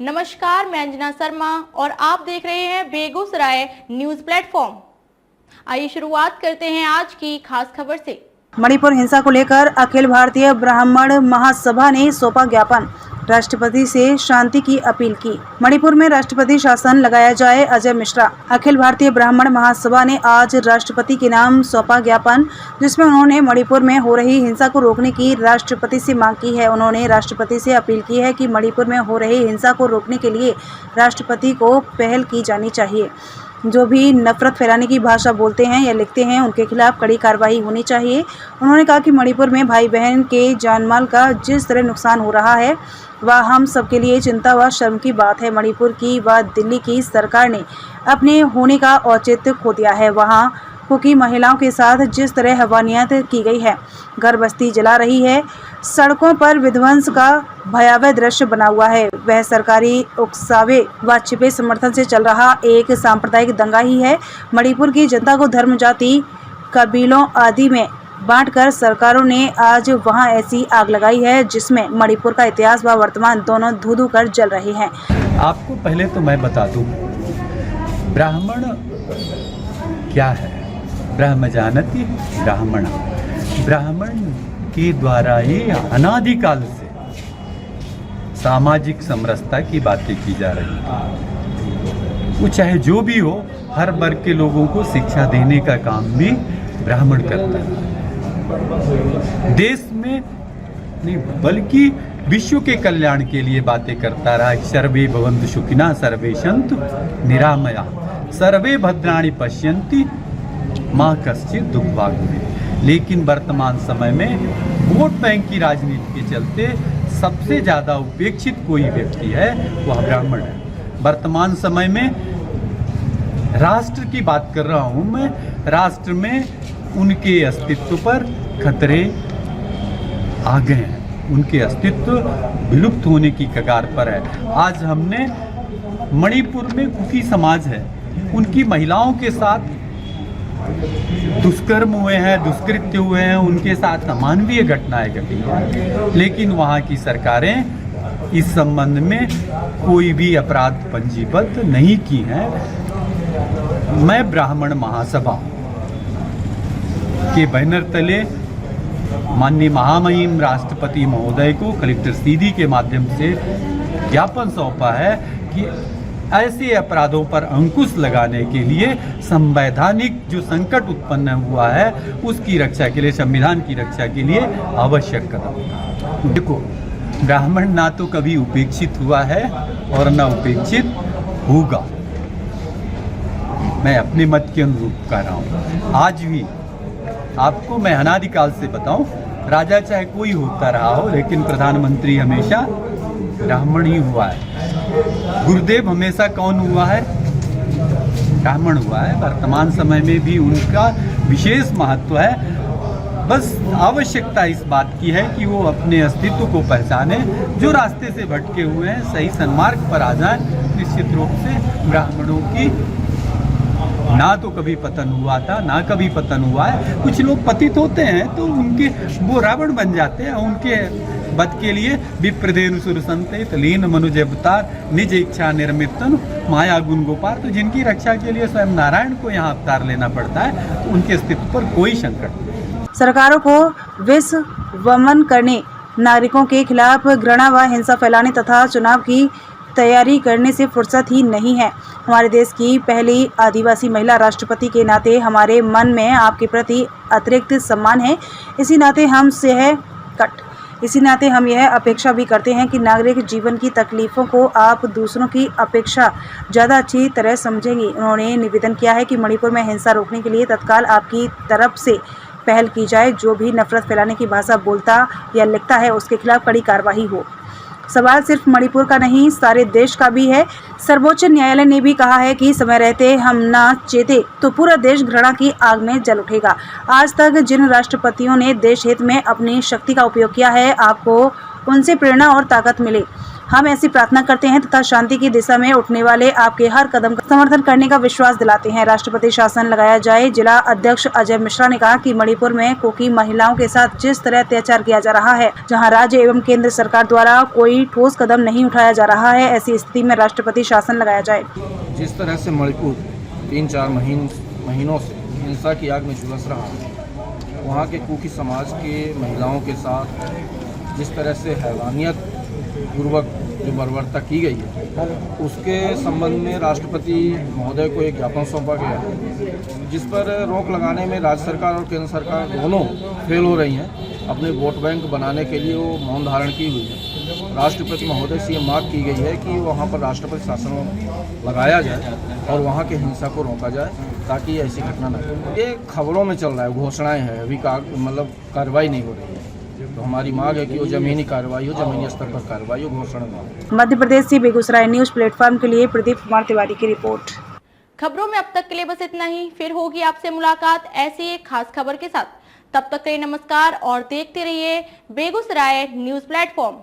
नमस्कार, मैं अंजना शर्मा और आप देख रहे हैं बेगूसराय न्यूज प्लेटफॉर्म। आइए शुरुआत करते हैं आज की खास खबर से। मणिपुर हिंसा को लेकर अखिल भारतीय ब्राह्मण महासभा ने सौंपा ज्ञापन, राष्ट्रपति से शांति की अपील की। मणिपुर में राष्ट्रपति शासन लगाया जाए, अजय मिश्रा। अखिल भारतीय ब्राह्मण महासभा ने आज राष्ट्रपति के नाम सौंपा ज्ञापन, जिसमें उन्होंने मणिपुर में हो रही हिंसा को रोकने की राष्ट्रपति से मांग की है। उन्होंने राष्ट्रपति से अपील की है कि मणिपुर में हो रही हिंसा को रोकने के लिए राष्ट्रपति को पहल की जानी चाहिए। जो भी नफरत फैलाने की भाषा बोलते हैं या लिखते हैं, उनके खिलाफ कड़ी कार्रवाई होनी चाहिए। उन्होंने कहा कि मणिपुर में भाई बहन के जानमाल का जिस तरह नुकसान हो रहा है, वह हम सबके लिए चिंता व शर्म की बात है। मणिपुर की व दिल्ली की सरकार ने अपने होने का औचित्य खो दिया है। वहाँ कुकी महिलाओं के साथ जिस तरह हवानियत की गई है, घर बस्ती जला रही है, सड़कों पर विध्वंस का भयावह दृश्य बना हुआ है, वह सरकारी उकसावे व छिपे समर्थन से चल रहा एक सांप्रदायिक दंगा ही है। मणिपुर की जनता को धर्म, जाति, कबीलों आदि में बांटकर सरकारों ने आज वहां ऐसी आग लगाई है जिसमें मणिपुर का इतिहास व वर्तमान दोनों धू-धू कर जल रहे हैं। आपको पहले तो मैं बता दूं, ब्राह्मण क्या है। ब्रह्म जानति ब्राह्मण, ब्राह्मण के द्वारा ही अनादिकाल से सामाजिक समरसता की बातें की जा रही है। वो चाहे जो भी हो, हर वर्ग के लोगों को शिक्षा देने का काम भी ब्राह्मण करता है। देश में नहीं बल्कि विश्व के कल्याण के लिए बातें करता रहा। सर्वे भवन्तु सुखिनः, सर्वे सन्तु निरामया, सर्वे भद्राणि पश्यन्ति, माँ कश्चित् दुःखभाग् भवेत्। लेकिन वर्तमान समय में वोट बैंक की राजनीति के चलते सबसे ज़्यादा उपेक्षित कोई व्यक्ति है, वह ब्राह्मण है। वर्तमान समय में राष्ट्र की बात कर रहा हूँ मैं, राष्ट्र में उनके अस्तित्व पर खतरे आ गए हैं, उनके अस्तित्व विलुप्त होने की कगार पर है। आज हमने मणिपुर में कुकी समाज है, उनकी महिलाओं के साथ दुष्कर्म हुए हैं, दुष्कृत्य हुए हैं, उनके साथ अमानवीय घटनाएं घटी हैं, लेकिन वहाँ की सरकारें इस संबंध में कोई भी अपराध पंजीबद्ध नहीं की हैं। मैं ब्राह्मण महासभा के बैनर तले माननीय महामहिम राष्ट्रपति महोदय को कलेक्टर सीधी के माध्यम से ज्ञापन सौंपा है कि ऐसे अपराधों पर अंकुश लगाने के लिए संवैधानिक जो संकट उत्पन्न हुआ है, उसकी रक्षा के लिए, संविधान की रक्षा के लिए आवश्यक कदम। देखो, ब्राह्मण ना तो कभी उपेक्षित हुआ है और ना उपेक्षित होगा। मैं अपने मत के अनुरूप कह रहा हूँ। आज भी आपको मैं अनादिकाल से बताऊं, राजा चाहे कोई होता रहा हो, लेकिन प्रधानमंत्री हमेशा ब्राह्मण ही हुआ है। गुरुदेव हमेशा कौन हुआ है? ब्राह्मण हुआ है। वर्तमान समय में भी उनका विशेष महत्व है। बस आवश्यकता इस बात की है कि वो अपने अस्तित्व को पहचाने, जो रास्ते से भटके हुए हैं सही सन्मार्ग पर आ जाएं। निश्चित रूप से ब्राह्मणों की ना तो कभी पतन हुआ था, ना कभी पतन हुआ है। कुछ लोग पतित होते हैं तो उनके वो रावण बन जाते हैं। उनके वध के लिए विप्रदेनु सुर संतेत लीन मनुज अवतार निज इच्छा निर्मितन माया गुण गोपार। तो जिनकी रक्षा के लिए स्वयं नारायण को यहाँ अवतार लेना पड़ता है, तो उनके अस्तित्व पर कोई संकट नहीं। सरकारों को विष वमन करने, नागरिकों के खिलाफ घृणा व हिंसा फैलाने तथा चुनाव की तैयारी करने से फुर्सत ही नहीं है। हमारे देश की पहली आदिवासी महिला राष्ट्रपति के नाते हमारे मन में आपके प्रति अतिरिक्त सम्मान है। इसी नाते हम यह अपेक्षा भी करते हैं कि नागरिक जीवन की तकलीफ़ों को आप दूसरों की अपेक्षा ज़्यादा अच्छी तरह समझेंगी। उन्होंने निवेदन किया है कि मणिपुर में हिंसा रोकने के लिए तत्काल आपकी तरफ से पहल की जाए। जो भी नफरत फैलाने की भाषा बोलता या लिखता है, उसके खिलाफ कड़ी कार्रवाई हो। सवाल सिर्फ मणिपुर का नहीं, सारे देश का भी है। सर्वोच्च न्यायालय ने भी कहा है कि समय रहते हम ना चेते तो पूरा देश घृणा की आग में जल उठेगा। आज तक जिन राष्ट्रपतियों ने देश हित में अपनी शक्ति का उपयोग किया है, आपको उनसे प्रेरणा और ताकत मिले। हम ऐसी प्रार्थना करते हैं तथा शांति की दिशा में उठने वाले आपके हर कदम का समर्थन करने का विश्वास दिलाते हैं। राष्ट्रपति शासन लगाया जाए। जिला अध्यक्ष अजय मिश्रा ने कहा कि मणिपुर में कुकी महिलाओं के साथ जिस तरह अत्याचार किया जा रहा है, जहां राज्य एवं केंद्र सरकार द्वारा कोई ठोस कदम नहीं उठाया जा रहा है, ऐसी स्थिति में राष्ट्रपति शासन लगाया जाए। जिस तरह से मणिपुर 3-4 महीनों से हिंसा की आग में झुलस रहा है, वहाँ के कुकी समाज के महिलाओं के साथ जिस तरह से हैवानियत पूर्वक जो बर्बरता की गई है, उसके संबंध में राष्ट्रपति महोदय को एक ज्ञापन सौंपा गया है, जिस पर रोक लगाने में राज्य सरकार और केंद्र सरकार दोनों फेल हो रही हैं। अपने वोट बैंक बनाने के लिए वो मौन धारण की हुई है। राष्ट्रपति महोदय से ये मांग की गई है कि वहाँ पर राष्ट्रपति शासन लगाया जाए और वहाँ के हिंसा को रोका जाए, ताकि ऐसी घटना न हो। ये खबरों में चल रहा है, घोषणाएं हैं, अभी मतलब कार्रवाई नहीं हो रही है। तो हमारी मांग है कि वो जमीनी कार्रवाई हो, जमीनी स्तर पर कार्रवाई हो, घोषणा न हो। मध्य प्रदेश से बेगूसराय न्यूज प्लेटफॉर्म के लिए प्रदीप कुमार तिवारी की रिपोर्ट। खबरों में अब तक के लिए बस इतना ही। फिर होगी आपसे मुलाकात ऐसी एक खास खबर के साथ। तब तक के लिए नमस्कार और देखते रहिए बेगूसराय न्यूज प्लेटफॉर्म।